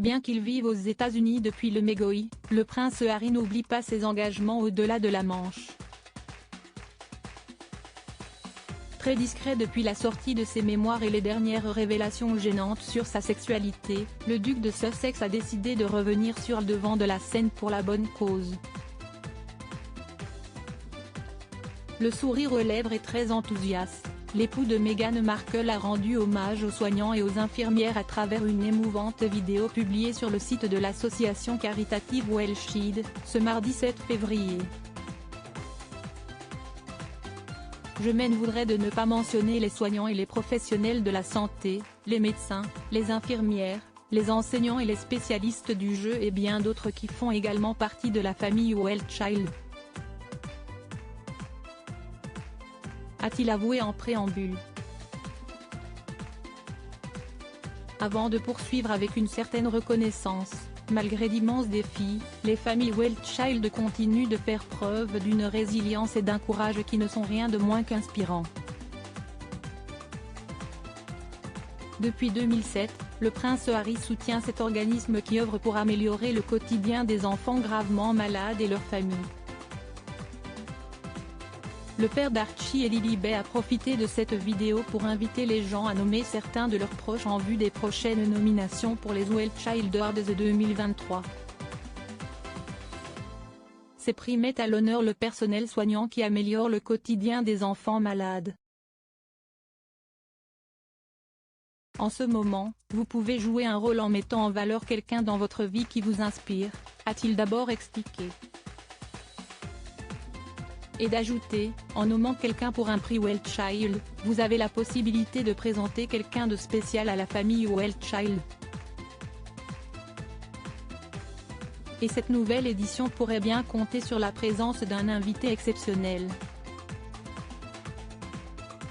Bien qu'il vive aux États-Unis depuis le Mégoï, le prince Harry n'oublie pas ses engagements au-delà de la Manche. Très discret depuis la sortie de ses mémoires et les dernières révélations gênantes sur sa sexualité, le duc de Sussex a décidé de revenir sur le devant de la scène pour la bonne cause. Le sourire aux lèvres est très enthousiaste, l'époux de Meghan Markle a rendu hommage aux soignants et aux infirmières à travers une émouvante vidéo publiée sur le site de l'association caritative Wellshed, ce mardi 7 février. Je m'en voudrais de ne pas mentionner les soignants et les professionnels de la santé, les médecins, les infirmières, les enseignants et les spécialistes du jeu et bien d'autres qui font également partie de la famille Rothschild. A-t-il avoué en préambule. Avant de poursuivre avec une certaine reconnaissance, malgré d'immenses défis, les familles Rothschild continuent de faire preuve d'une résilience et d'un courage qui ne sont rien de moins qu'inspirants. Depuis 2007, le prince Harry soutient cet organisme qui œuvre pour améliorer le quotidien des enfants gravement malades et leurs familles. Le père d'Archie et Lilibet a profité de cette vidéo pour inviter les gens à nommer certains de leurs proches en vue des prochaines nominations pour les Rothschild Awards 2023. Ces prix mettent à l'honneur le personnel soignant qui améliore le quotidien des enfants malades. En ce moment, vous pouvez jouer un rôle en mettant en valeur quelqu'un dans votre vie qui vous inspire, a-t-il d'abord expliqué. Et d'ajouter, en nommant quelqu'un pour un prix Rothschild, vous avez la possibilité de présenter quelqu'un de spécial à la famille Rothschild. Et cette nouvelle édition pourrait bien compter sur la présence d'un invité exceptionnel.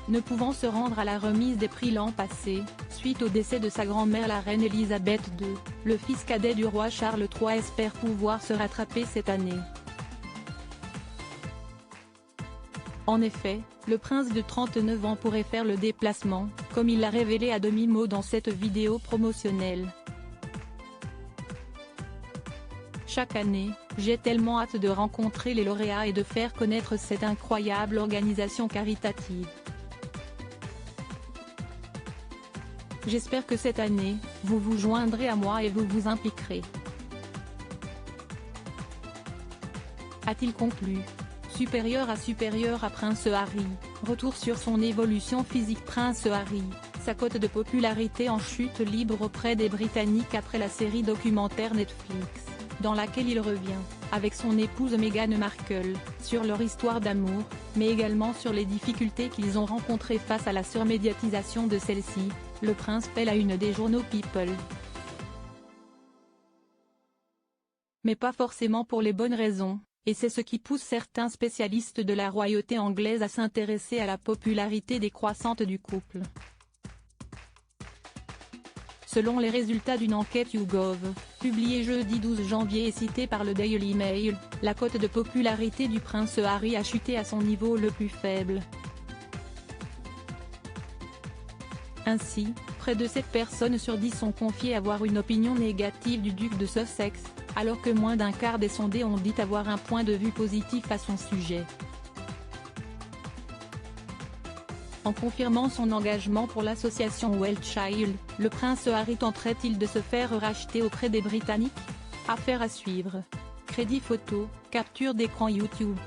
Ne pouvant se rendre à la remise des prix l'an passé, suite au décès de sa grand-mère la reine Elisabeth II, le fils cadet du roi Charles III espère pouvoir se rattraper cette année. En effet, le prince de 39 ans pourrait faire le déplacement, comme il l'a révélé à demi-mot dans cette vidéo promotionnelle. Chaque année, j'ai tellement hâte de rencontrer les lauréats et de faire connaître cette incroyable organisation caritative. J'espère que cette année, vous vous joindrez à moi et vous vous impliquerez. A-t-il conclu. Supérieur à Prince Harry, retour sur son évolution physique. Prince Harry, sa cote de popularité en chute libre auprès des Britanniques après la série documentaire Netflix, dans laquelle il revient, avec son épouse Meghan Markle, sur leur histoire d'amour, mais également sur les difficultés qu'ils ont rencontrées face à la surmédiatisation de celle-ci, le prince fait la une des journaux People. Mais pas forcément pour les bonnes raisons. Et c'est ce qui pousse certains spécialistes de la royauté anglaise à s'intéresser à la popularité décroissante du couple. Selon les résultats d'une enquête YouGov, publiée jeudi 12 janvier et citée par le Daily Mail, la cote de popularité du prince Harry a chuté à son niveau le plus faible. Ainsi, près de 7 personnes sur 10 ont confié avoir une opinion négative du duc de Sussex, alors que moins d'un quart des sondés ont dit avoir un point de vue positif à son sujet. En confirmant son engagement pour l'association Rothschild, le prince Harry tenterait-il de se faire racheter auprès des Britanniques ? Affaire à suivre. Crédit photo, capture d'écran YouTube.